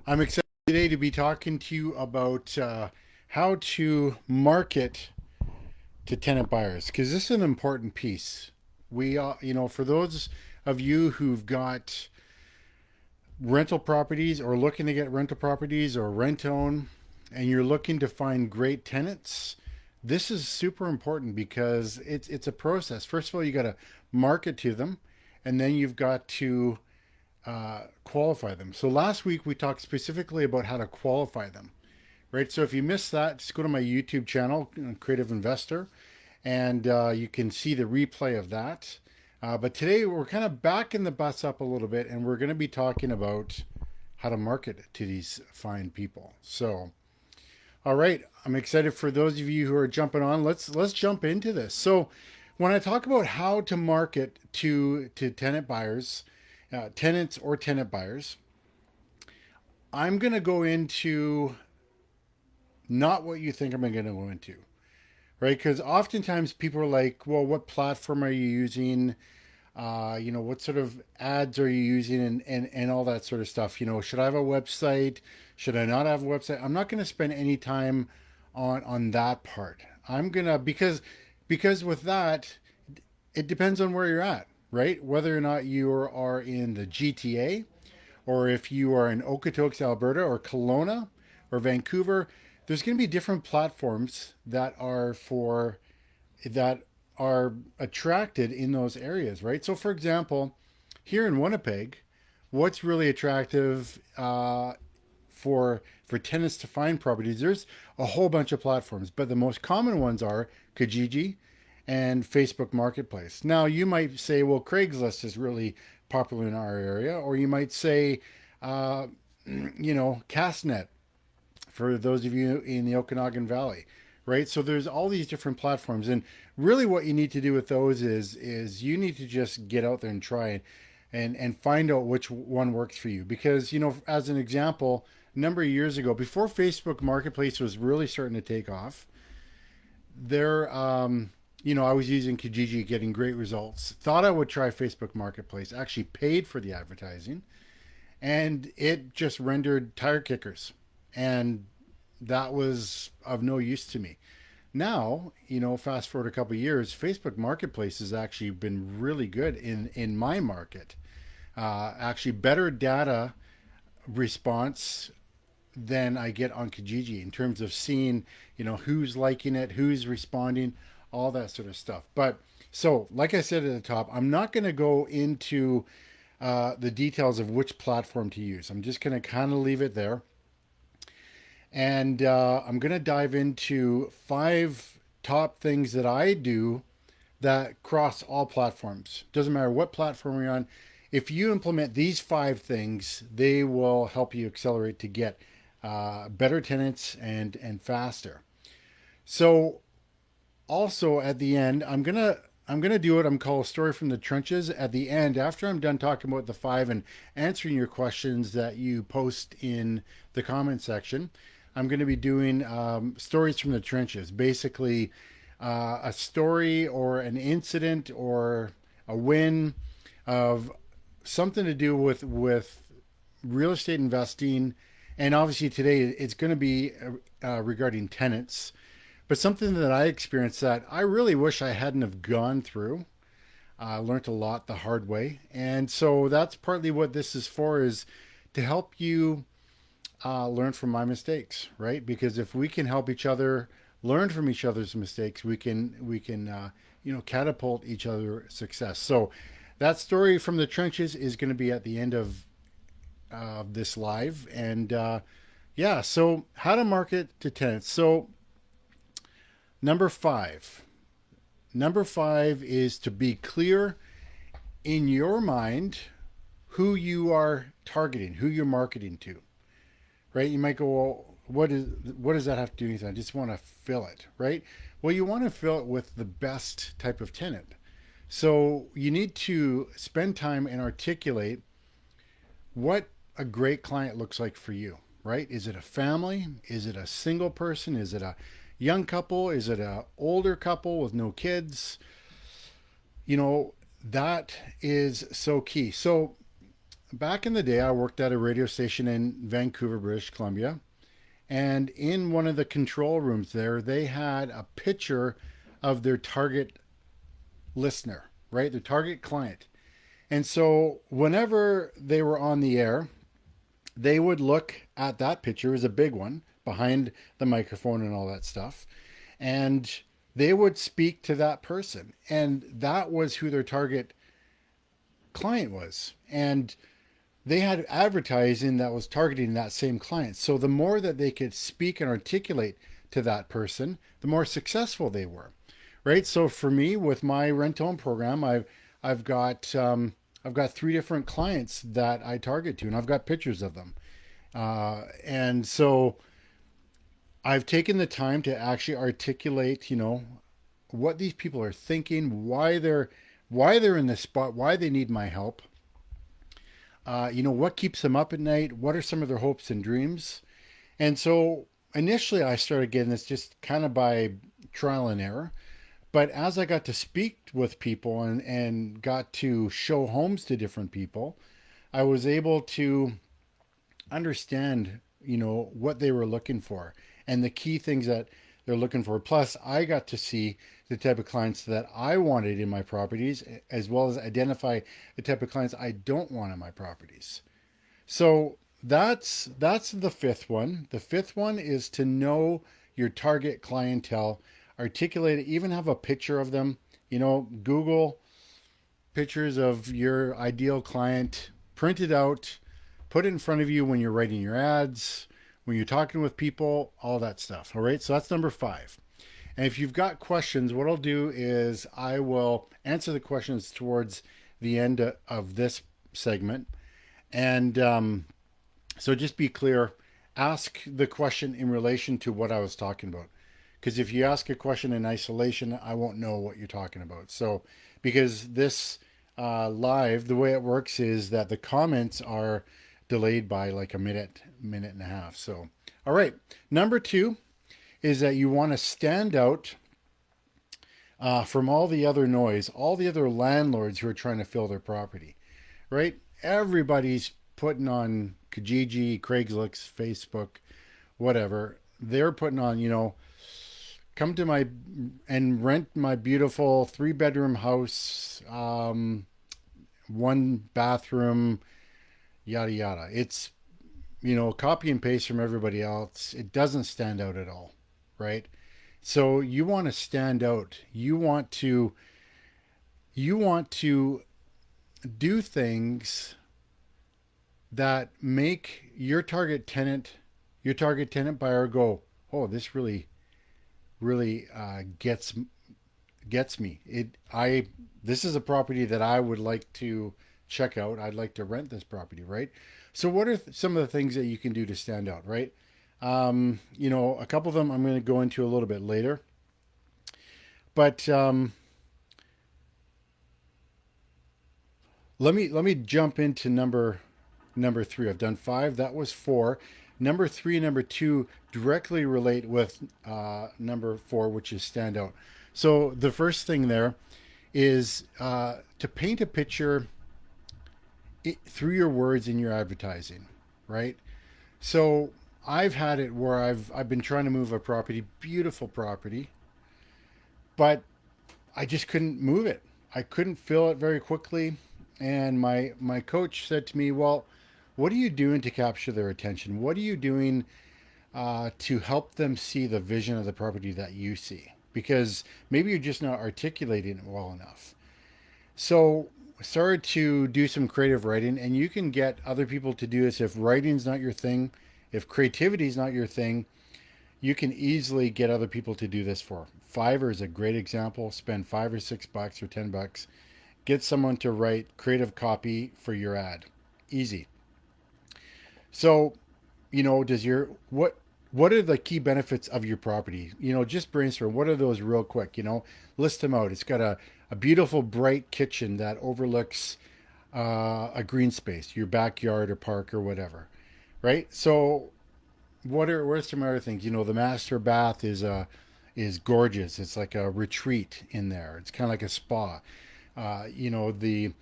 I'm excited today to be talking to you about how to market to tenant buyers because this is an important piece. For those of you who've got rental properties or looking to get rental properties or rent own, and you're looking to find great tenants, this is super important because it's a process. First of all, you got to market to them, and then you've got to qualify them. So last week we talked specifically about how to qualify them, right? So if you missed that, just go to my YouTube channel, Creative Investor, and you can see the replay of that. But today we're kind of backing the bus up a little bit, and we're going to be talking about how to market to these fine people. So, all right, I'm excited for those of you who are jumping on. Let's jump into this. So, when I talk about how to market to tenant buyers, tenants or tenant buyers, I'm going to go into not what you think I'm going to go into, right? Because oftentimes people are like, well, what platform are you using? What sort of ads are you using and all that sort of stuff. Should I have a website? Should I not have a website? I'm not going to spend any time on that part. I'm going to because with that, it depends on where you're at, right? Whether or not you are in the GTA or if you are in Okotoks, Alberta, or Kelowna, or Vancouver, there's going to be different platforms that are attracted in those areas, right? So, for example, here in Winnipeg, what's really attractive for tenants to find properties? There's a whole bunch of platforms, but the most common ones are Kijiji and Facebook Marketplace. Now, you might say, well, Craigslist is really popular in our area, or you might say, uh, Castnet for those of you in the Okanagan Valley, right? So there's all these different platforms, and really, what you need to do with those is you need to just get out there and try it, and find out which one works for you. Because as an example, a number of years ago, before Facebook Marketplace was really starting to take off, there I was using Kijiji, getting great results. Thought I would try Facebook Marketplace. Actually paid for the advertising, and it just rendered tire kickers, and that was of no use to me. Now, fast forward a couple of years, Facebook Marketplace has actually been really good in my market. Actually, better data response than I get on Kijiji in terms of seeing, who's liking it, who's responding, all that sort of stuff. But so, like I said at the top, I'm not going to go into the details of which platform to use. I'm just going to kind of leave it there. And I'm going to dive into 5 top things that I do that cross all platforms. Doesn't matter what platform you're on. If you implement these 5 things, they will help you accelerate to get better tenants and faster. So also at the end, I'm gonna do what I'm called a story from the trenches. At the end, after I'm done talking about the 5 and answering your questions that you post in the comment section, I'm going to be doing stories from the trenches. Basically, a story or an incident or a win of something to do with real estate investing, and obviously today it's going to be regarding tenants, but something that I experienced that I really wish I hadn't have gone through. I learned a lot the hard way, and so that's partly what this is for, is to help you learn from my mistakes, right? Because if we can help each other learn from each other's mistakes, we can catapult each other success. So that story from the trenches is going to be at the end of this live, and yeah. So how to market to tenants. So number five, number five is to be clear in your mind who you are targeting, who you're marketing to, right? You might go, well, what does that have to do with anything? I just want to fill it, right? Well, you want to fill it with the best type of tenant. So you need to spend time and articulate what a great client looks like for you, right? Is it a family? Is it a single person? Is it a young couple? Is it a older couple with no kids? That is so key. So back in the day, I worked at a radio station in Vancouver, British Columbia. And in one of the control rooms there, they had a picture of their target listener, right? Their target client. And so whenever they were on the air, they would look at that picture. It was a big one behind the microphone and all that stuff. And they would speak to that person. And that was who their target client was. And they had advertising that was targeting that same client. So the more that they could speak and articulate to that person, the more successful they were, right? So for me, with my rent home program, I've got I've got three different clients that I target to, and I've got pictures of them. And so I've taken the time to actually articulate, what these people are thinking, why they're in this spot, why they need my help. What keeps them up at night? What are some of their hopes and dreams? And so initially, I started getting this just kind of by trial and error. But as I got to speak with people and got to show homes to different people, I was able to understand, what they were looking for and the key things that they're looking for. Plus, I got to see the type of clients that I wanted in my properties, as well as identify the type of clients I don't want in my properties. So that's the fifth one. The fifth one is to know your target clientele, articulate it, even have a picture of them. Google pictures of your ideal client, print it out, put it in front of you when you're writing your ads, when you're talking with people, all that stuff. All right, so that's number five. And if you've got questions, what I'll do is I will answer the questions towards the end of this segment. And so just be clear, ask the question in relation to what I was talking about. Because if you ask a question in isolation, I won't know what you're talking about. So, because this live, the way it works is that the comments are delayed by like a minute, minute and a half. So, all right. Number two is that you want to stand out from all the other noise, all the other landlords who are trying to fill their property, right? Everybody's putting on Kijiji, Craigslist, Facebook, whatever. They're putting on, come to my and rent my beautiful 3-bedroom house, one bathroom, yada yada. It's copy and paste from everybody else. It doesn't stand out at all, right? So you want to stand out. You want to do things that make your target tenant buyer go, oh, this really gets me. This is a property that I would like to check out. I'd like to rent this property, right? So what are some of the things that you can do to stand out, right? A couple of them I'm going to go into a little bit later, but let me jump into number three. I've done five. That was four. Number three and number two directly relate with number four, which is stand out. So the first thing there is to paint a picture through your words in your advertising, right? So I've had it where I've been trying to move a property, beautiful property, but I just couldn't move it. I couldn't fill it very quickly, and my coach said to me, "Well, what are you doing to capture their attention? What are you doing to help them see the vision of the property that you see? Because maybe you're just not articulating it well enough." So I started to do some creative writing, and you can get other people to do this if writing's not your thing, if creativity is not your thing. You can easily get other people to do this for. Fiverr is a great example. Spend $5 or $6 or $10. Get someone to write creative copy for your ad. Easy. So, does what are the key benefits of your property? Just brainstorm. What are those real quick? List them out. It's got a beautiful, bright kitchen that overlooks a green space, your backyard or park or whatever, right? So, what are some other things? The master bath is gorgeous. It's like a retreat in there. It's kind of like a spa. The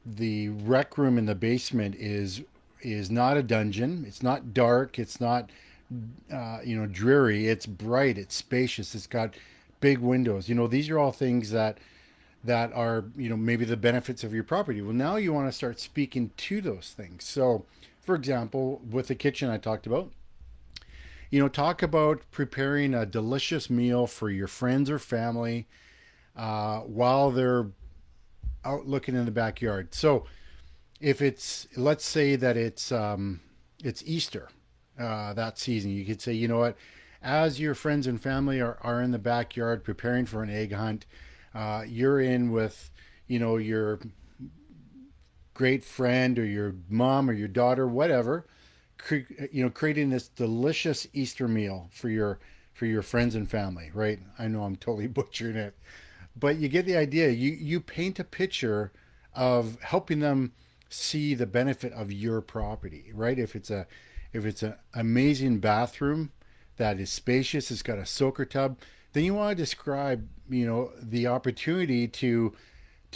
the rec room in the basement is not a dungeon. It's not dark. It's not dreary. It's bright. It's spacious. It's got big windows. These are all things that are maybe the benefits of your property. Well, now you want to start speaking to those things. So, for example, with the kitchen I talked about, talk about preparing a delicious meal for your friends or family while they're out looking in the backyard. So if it's, let's say that it's Easter that season, you could say, what, as your friends and family are in the backyard preparing for an egg hunt, you're in with your great friend or your mom or your daughter, whatever, creating this delicious Easter meal for your friends and family, right? I know I'm totally butchering it, but you get the idea. You paint a picture of helping them see the benefit of your property, right? If it's an amazing bathroom that is spacious, it's got a soaker tub, then you want to describe, the opportunity to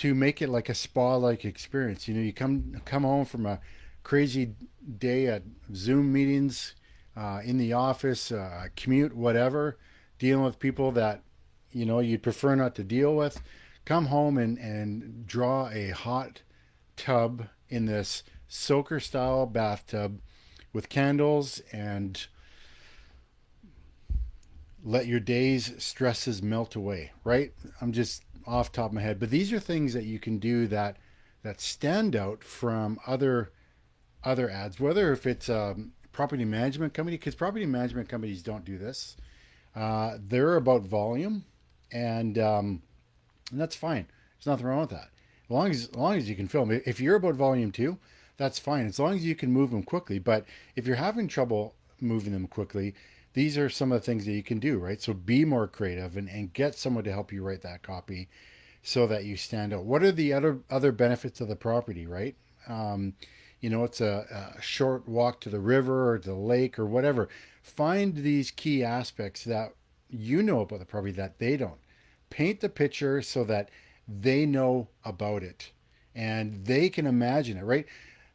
make it like a spa-like experience. You come home from a crazy day at Zoom meetings, in the office, commute, whatever, dealing with people that you'd prefer not to deal with. Come home and draw a hot tub in this soaker style bathtub with candles, and let your day's stresses melt away, right? I'm just off the top of my head, but these are things that you can do that stand out from other ads, whether if it's a property management company, because property management companies don't do this. They're about volume, and that's fine. There's nothing wrong with that. As long as you can film. If you're about volume too, that's fine. As long as you can move them quickly. But if you're having trouble moving them quickly, these are some of the things that you can do, right? So be more creative and get someone to help you write that copy so that you stand out. What are the other benefits of the property, right? It's a short walk to the river or to the lake or whatever. Find these key aspects that you know about the property that they don't. Paint the picture so that they know about it and they can imagine it, right?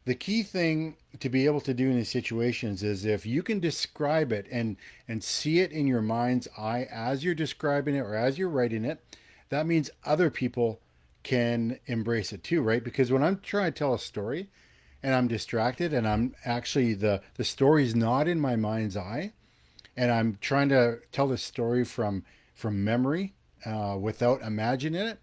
The key thing to be able to do in these situations is if you can describe it and see it in your mind's eye as you're describing it or as you're writing it, that means other people can embrace it too, right? Because when I'm trying to tell a story and I'm distracted and I'm actually the story's not in my mind's eye, and I'm trying to tell this story from memory, without imagining it,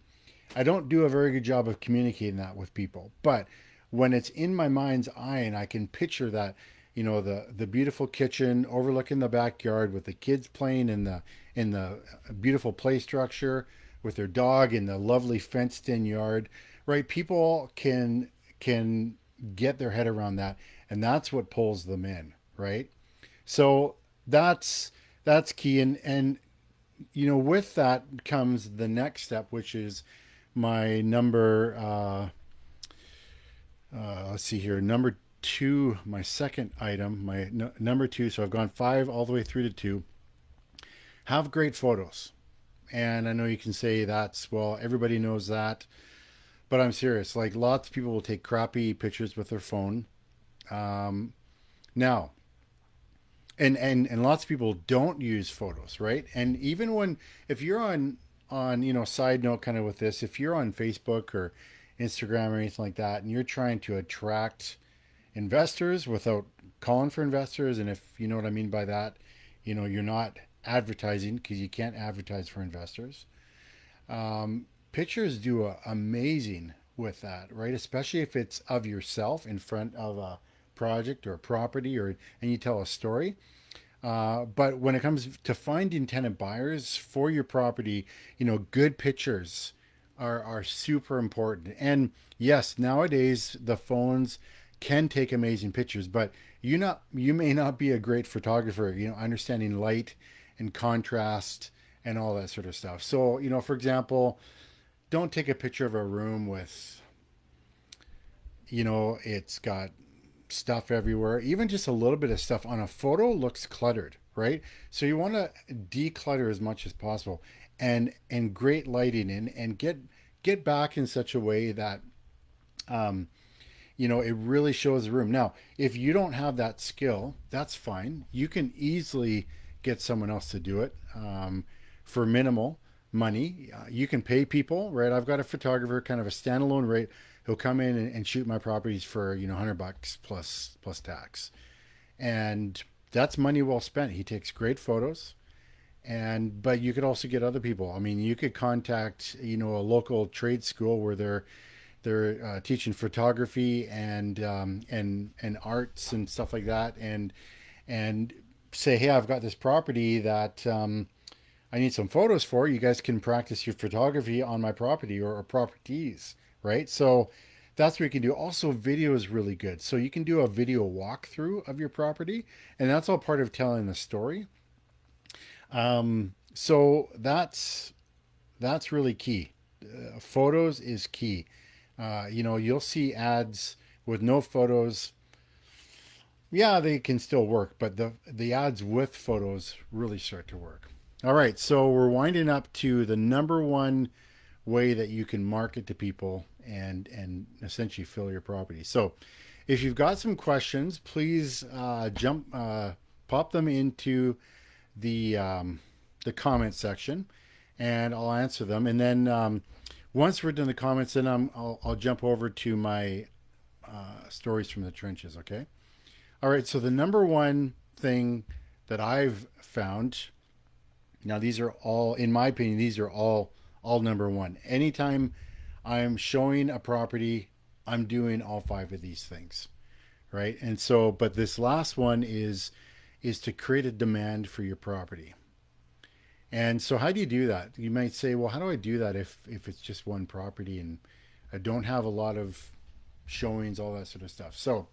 I don't do a very good job of communicating that with people. But when it's in my mind's eye and I can picture that, the beautiful kitchen overlooking the backyard with the kids playing in the beautiful play structure with their dog in the lovely fenced in yard, right? People can get their head around that, and that's what pulls them in, right? So that's key, and with that comes the next step, which is my number. Let's see here, number two, my second item, my number two. So I've gone five all the way through to two. Have great photos, and I know you can say that's, well, everybody knows that, but I'm serious. Like, lots of people will take crappy pictures with their phone. Now, and lots of people don't use photos, right? And even when, if you're on side note kind of with this, if you're on Facebook or Instagram or anything like that, and you're trying to attract investors without calling for investors, and if you know what I mean by that, you're not advertising, because you can't advertise for investors. Pictures do amazing with that, right? Especially if it's of yourself in front of a project or a property, and you tell a story. But when it comes to finding tenant buyers for your property, good pictures are super important. And yes, nowadays the phones can take amazing pictures, but you may not be a great photographer, understanding light and contrast and all that sort of stuff. So, for example, don't take a picture of a room with, it's got stuff everywhere. Even just a little bit of stuff on a photo looks cluttered, right? So you want to declutter as much as possible, and great lighting, and get back in such a way that It really shows the room. Now, if you don't have that skill, that's fine. You can easily get someone else to do it for minimal money. You can pay people, right? I've got a photographer, kind of a standalone rate. He'll come in and shoot my properties for $100 plus tax, and that's money well spent. He takes great photos, and but you could also get other people. I mean, you could contact a local trade school where they're teaching photography and arts and stuff like that, and say, hey, I've got this property that I need some photos for. You guys can practice your photography on my property or properties, right? So that's what you can do. Also, video is really good. So you can do a video walkthrough of your property, and that's all part of telling the story. So that's really key. Photos is key. You'll see ads with no photos. Yeah, they can still work, but the ads with photos really start to work. All right, so we're winding up to the number one way that you can market to people and essentially fill your property. So, if you've got some questions, please pop them into the comment section, and I'll answer them. And then once we're done the comments, then I'll jump over to my stories from the trenches. Okay. All right. So the number one thing that I've found, now these are all, in my opinion, these are all number one. Anytime I'm showing a property, I'm doing all five of these things, right? And so, but this last one is to create a demand for your property. And so, how do you do that? You might say, well, how do I do that if it's just one property and I don't have a lot of showings, all that sort of stuff? So,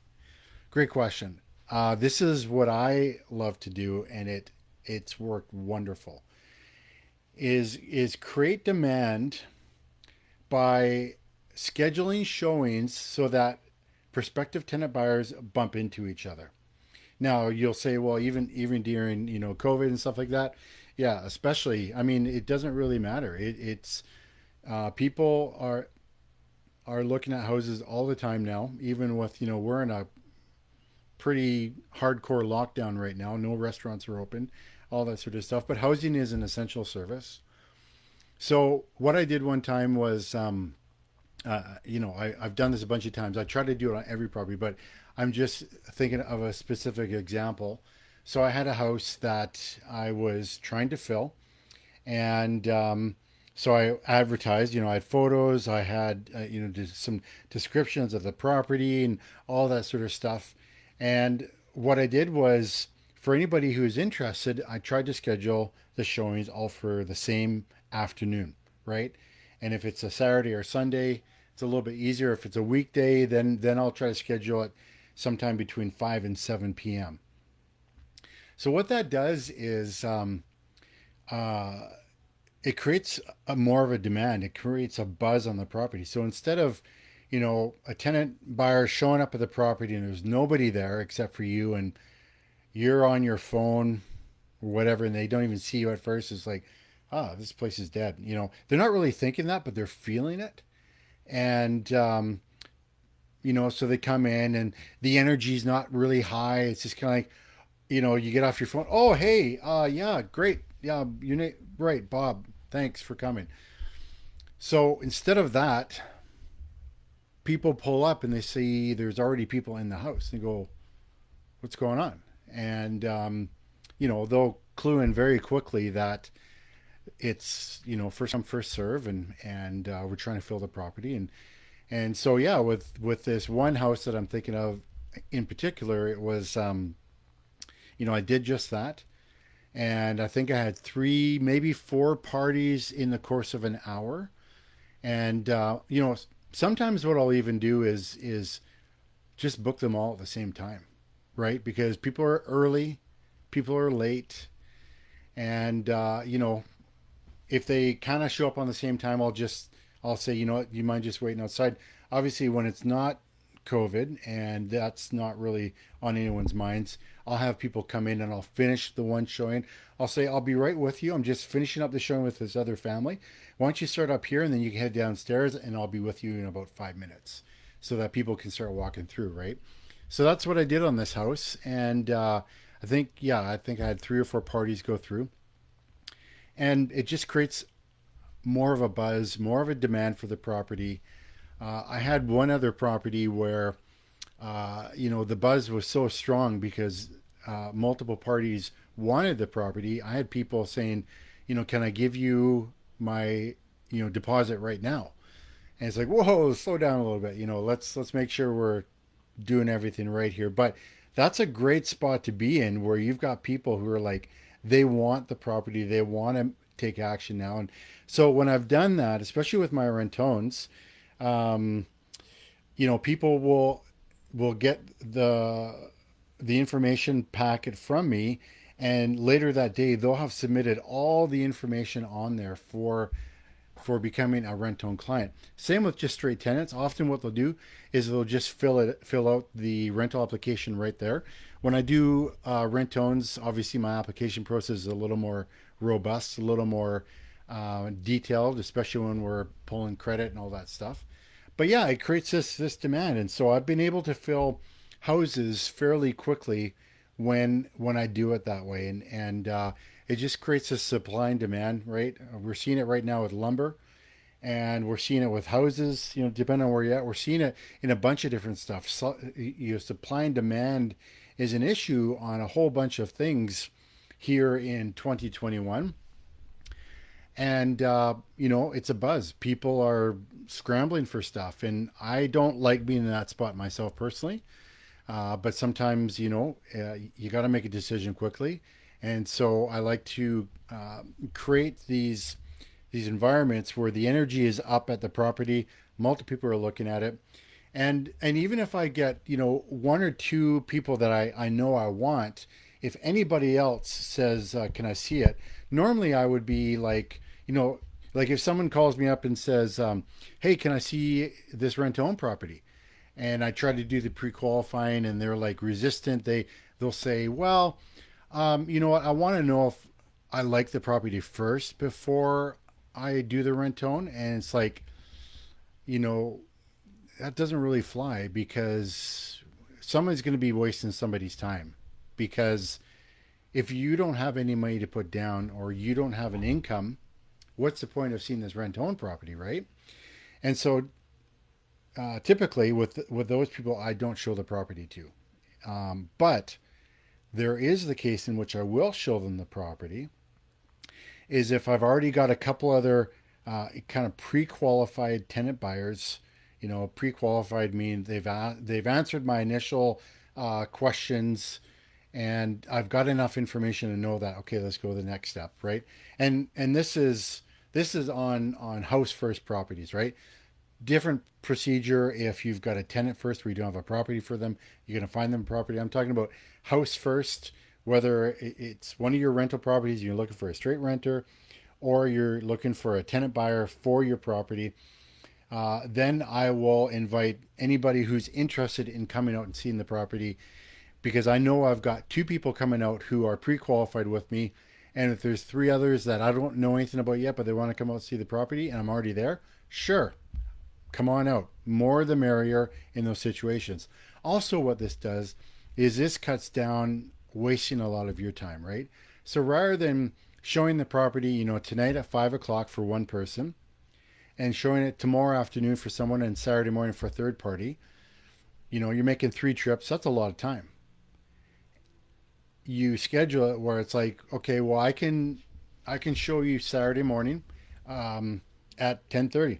great question. This is what I love to do, and it's worked wonderful. Is create demand by scheduling showings so that prospective tenant buyers bump into each other. Now you'll say, well, even during COVID and stuff like that, yeah, especially. I mean, it doesn't really matter. It's people are looking at houses all the time now. Even with we're in a pretty hardcore lockdown right now. No restaurants are open, all that sort of stuff. But housing is an essential service. So what I did one time was, I've done this a bunch of times. I try to do it on every property, but I'm just thinking of a specific example. So I had a house that I was trying to fill, and so I advertised. I had photos, I had some descriptions of the property and all that sort of stuff. And what I did was, for anybody who is interested, I tried to schedule the showings all for the same afternoon, right? And if it's a Saturday or Sunday, it's a little bit easier. If it's a weekday, then I'll try to schedule it sometime between 5 and 7 p.m. So what that does is uh, it creates more of a demand. It creates a buzz on the property. So instead of a tenant buyer showing up at the property and there's nobody there except for you, and you're on your phone or whatever, and they don't even see you at first, it's like, ah, this place is dead. They're not really thinking that, but they're feeling it. And so they come in and the energy's not really high. It's just kind of like, you get off your phone. Oh, hey, yeah, great. Yeah, right, Bob. Thanks for coming. So instead of that, people pull up and they see there's already people in the house. They go, what's going on? And they'll clue in very quickly that it's first come first serve, and we're trying to fill the property. And so yeah, with this one house that I'm thinking of in particular, it was I did just that. And I think I had three, maybe four parties in the course of an hour. And sometimes what I'll even do is just book them all at the same time, right? Because people are early, people are late, and if they kind of show up on the same time, I'll say, what, you mind just waiting outside? Obviously, when it's not COVID and that's not really on anyone's minds, I'll have people come in and I'll finish the one showing. I'll say, I'll be right with you. I'm just finishing up the showing with this other family. Why don't you start up here and then you can head downstairs, and I'll be with you in about 5 minutes. so that people can start walking through, right? So that's what I did on this house, and I think I had 3 or 4 parties go through, and it just creates more of a buzz, more of a demand for the property. I had one other property where the buzz was so strong because multiple parties wanted the property. I had people saying, can I give you my deposit right now? And it's like, whoa, slow down a little bit. Let's make sure we're doing everything right here. But that's a great spot to be in where you've got people who are like, they want the property, they want to take action now. And so when I've done that, especially with my rentones, um, people will get the information packet from me, and later that day they'll have submitted all the information on there for becoming a rent-own client. Same with just straight tenants. Often what they'll do is they'll just fill out the rental application right there. When I do rent-owns, obviously my application process is a little more robust, a little more detailed, especially when we're pulling credit and all that stuff. But yeah, it creates this demand, and so I've been able to fill houses fairly quickly when I do it that way, and it just creates a supply and demand, right? We're seeing it right now with lumber, and we're seeing it with houses. Depending on where you're at, we're seeing it in a bunch of different stuff. So, supply and demand is an issue on a whole bunch of things here in 2021. And it's a buzz. People are scrambling for stuff, and I don't like being in that spot myself personally. But sometimes, you got to make a decision quickly, and so I like to create these environments where the energy is up at the property. Multiple people are looking at it, and even if I get 1 or 2 people that I know I want, if anybody else says, "Can I see it?" Normally I would be like, like if someone calls me up and says, "Hey, can I see this rent-own property?" And I try to do the pre-qualifying, and they're like resistant. They'll say, "Well, you know what? I want to know if I like the property first before I do the rent-own." And it's like, you know, that doesn't really fly because someone's going to be wasting somebody's time. Because if you don't have any money to put down or you don't have an income, what's the point of seeing this rent-own property, right? And so typically with those people, I don't show the property to. But there is the case in which I will show them the property is if I've already got a couple other kind of pre-qualified tenant buyers. Pre-qualified means they've answered my initial questions, and I've got enough information to know that okay, let's go to the next step, right? And this is on house first properties, right? Different procedure if you've got a tenant first where you don't have a property for them, you're going to find them property. I'm talking about house first, whether it's one of your rental properties, you're looking for a straight renter, or you're looking for a tenant buyer for your property. Then I will invite anybody who's interested in coming out and seeing the property, because I know I've got 2 people coming out who are pre-qualified with me. And if there's 3 others that I don't know anything about yet, but they want to come out and see the property and I'm already there, sure, come on out. More the merrier in those situations. Also, what this does is this cuts down wasting a lot of your time, right? So rather than showing the property, tonight at 5 o'clock for one person and showing it tomorrow afternoon for someone and Saturday morning for a third party, you're making 3 trips. That's a lot of time. You schedule it where it's like, okay, well, I can show you Saturday morning at 10:30,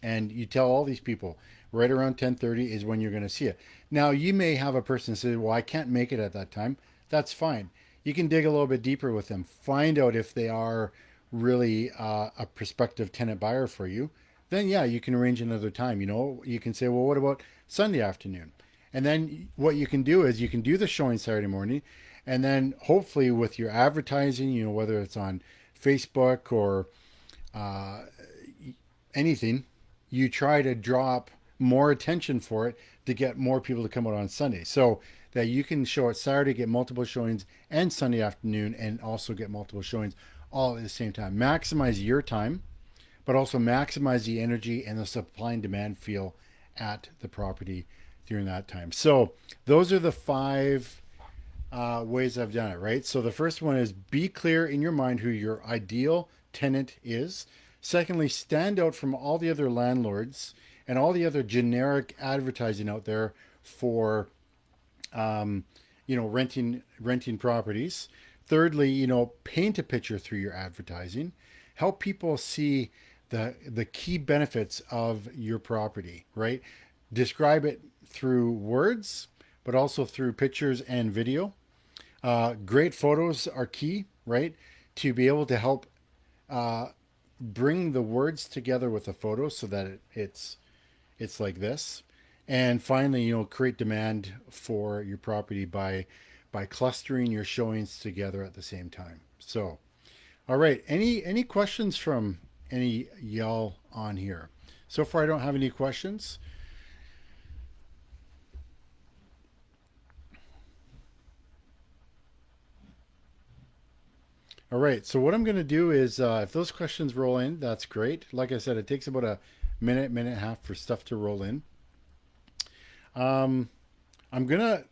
and you tell all these people right around 10:30 is when you're going to see it. Now you may have a person say, well, I can't make it at that time. That's fine. You can dig a little bit deeper with them, find out if they are really a prospective tenant buyer for you. Then yeah, you can arrange another time. You can say, well, what about Sunday afternoon? And then what you can do is you can do the showing Saturday morning, and then hopefully with your advertising, whether it's on Facebook or uh, anything, you try to draw up more attention for it to get more people to come out on Sunday. So that you can show it Saturday, get multiple showings, and Sunday afternoon, and also get multiple showings all at the same time. Maximize your time, but also maximize the energy and the supply and demand feel at the property during that time. So those are the five ways I've done it, right? So the first one is be clear in your mind who your ideal tenant is. Secondly, stand out from all the other landlords and all the other generic advertising out there for renting properties. Thirdly, paint a picture through your advertising. Help people see the key benefits of your property, right? Describe it through words, but also through pictures and video. Great photos are key, right? To be able to help bring the words together with the photo so that it's like this. And finally, create demand for your property by clustering your showings together at the same time. So, all right, any questions from any y'all on here? So far, I don't have any questions. All right, so what I'm going to do is, if those questions roll in, that's great. Like I said, it takes about a minute and a half for stuff to roll in. I'm going to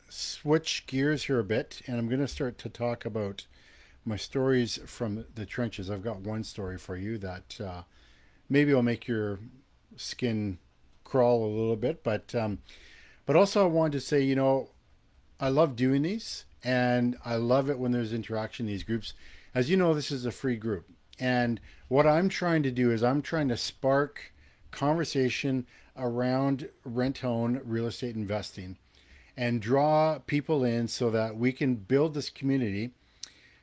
switch gears here a bit, and I'm going to start to talk about my stories from the trenches. I've got one story for you that maybe will make your skin crawl a little bit, but also I wanted to say, I love doing these, and I love it when there's interaction in these groups. As you know, this is a free group, and what I'm trying to do is I'm trying to spark conversation around rent-own real estate investing and draw people in so that we can build this community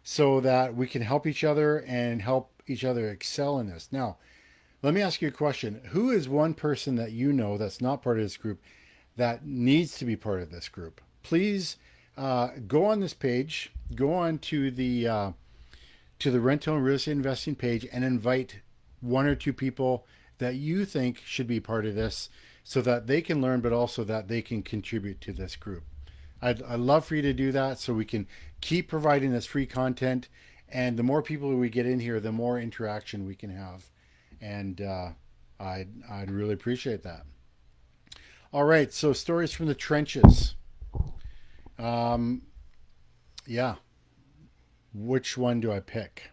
so that we can help each other and help each other excel in this. Now, let me ask you a question. Who is one person that you know that's not part of this group that needs to be part of this group? Please go on this page, go on to the Rent-Own Real Estate Investing page and invite one or two people that you think should be part of this so that they can learn, but also that they can contribute to this group. I'd love for you to do that so we can keep providing this free content. And the more people we get in here, the more interaction we can have. And I'd really appreciate that. All right, so stories from the trenches. Um, yeah, which one do I pick?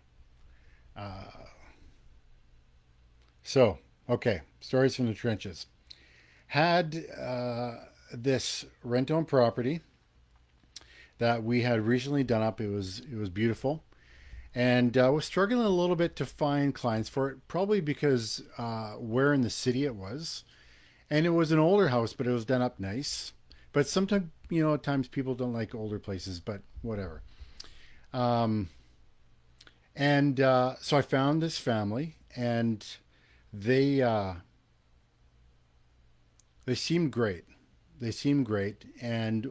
So, okay, stories from the trenches. Had this rent-owned property that we had recently done up. It was beautiful, and was struggling a little bit to find clients for it, probably because where in the city it was, and it was an older house, but it was done up nice. But sometimes, at times people don't like older places, but whatever. Um, and so I found this family, and they they seemed great. They seemed great, and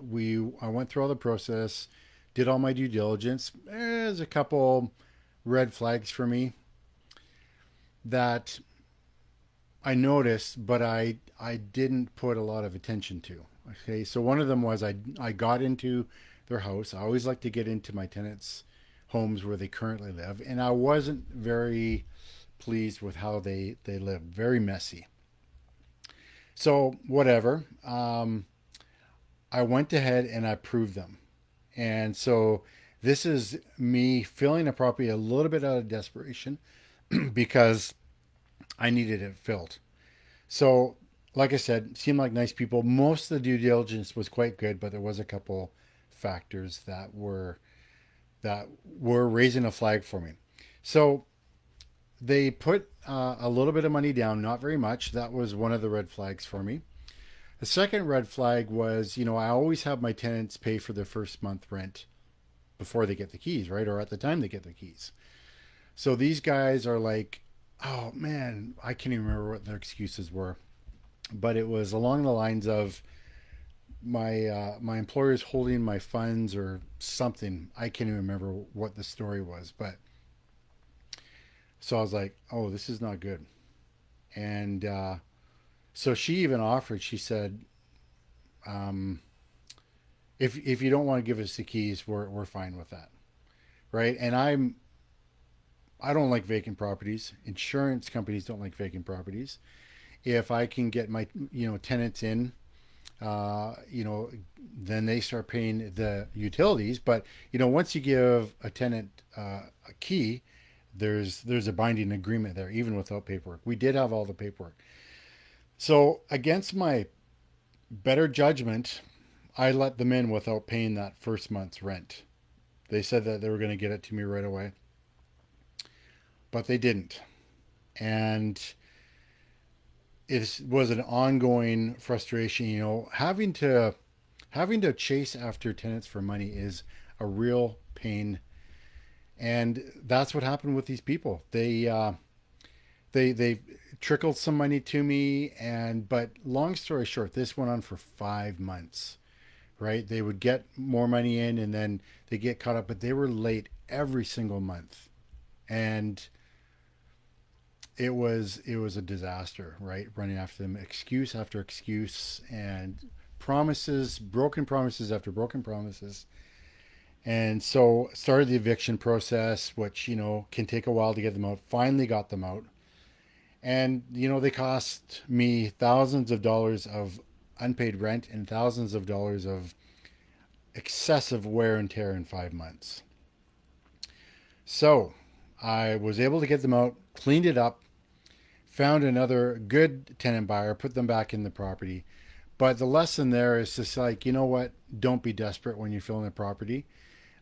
I went through all the process, did all my due diligence. There's a couple red flags for me that I noticed, but I didn't put a lot of attention to. Okay, so one of them was I got into their house. I always like to get into my tenants' homes where they currently live, and I wasn't very pleased with how they live. Very messy. So whatever. I went ahead and I proved them, and so this is me filling a property a little bit out of desperation because I needed it filled. So, like I said, seemed like nice people. Most of the due diligence was quite good, but there was a couple factors that were raising a flag for me. So they put a little bit of money down, not very much. That was one of the red flags for me. The second red flag was, I always have my tenants pay for their first month rent before they get the keys, right? Or at the time they get the keys. So these guys are like, oh man, I can't even remember what their excuses were, but it was along the lines of my employer's holding my funds or something. I can't even remember what the story was, but so I was like, oh, this is not good. And so she even offered. She said, um, if you don't want to give us the keys, we're fine with that, right? And I don't like vacant properties. Insurance companies don't like vacant properties. if I can get my tenants in, then they start paying the utilities. But once you give a tenant a key, there's a binding agreement there, even without paperwork. We did have all the paperwork. So against my better judgment, I let them in without paying that first month's rent. They said that they were going to get it to me right away, but they didn't. And it was an ongoing frustration. Having to chase after tenants for money is a real pain, and that's what happened with these people. They trickled some money to me, but long story short, this went on for 5 months. Right? They would get more money in, and then they get caught up, but they were late every single month, and it was a disaster. Right? Running after them, excuse after excuse, and broken promises after broken promises. And so started the eviction process, which can take a while to get them out. Finally got them out, and they cost me thousands of dollars of unpaid rent and thousands of dollars of excessive wear and tear in 5 months. So I was able to get them out, cleaned it up, found another good tenant buyer, put them back in the property. But the lesson there is just like, you know what? Don't be desperate when you're filling a property.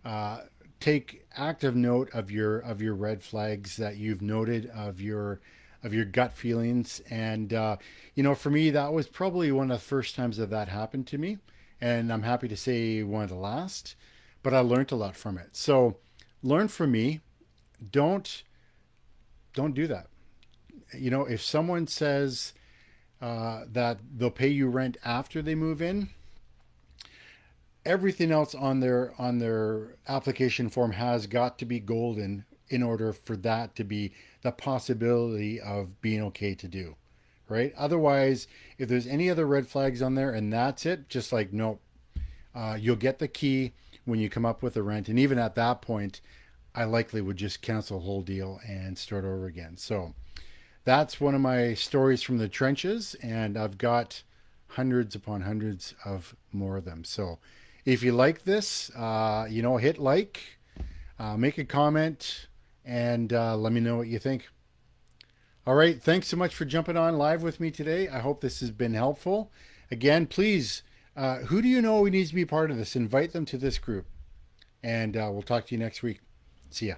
Uh, Take active note of your red flags that you've noted, of your gut feelings. And for me, that was probably one of the first times that happened to me, and I'm happy to say one of the last. But I learned a lot from it. So learn from me. Don't don't do that. If someone says that they'll pay you rent after they move in, everything else on their application form has got to be golden in order for that to be the possibility of being okay to do, right? Otherwise, if there's any other red flags on there and that's it, just like nope, you'll get the key when you come up with the rent, and even at that point, I likely would just cancel the whole deal and start over again. So that's one of my stories from the trenches, and I've got hundreds upon hundreds of more of them. So if you like this, hit like, make a comment, and let me know what you think. All right. Thanks so much for jumping on live with me today. I hope this has been helpful. Again, please, who do you know who needs to be part of this? Invite them to this group, and we'll talk to you next week. See ya.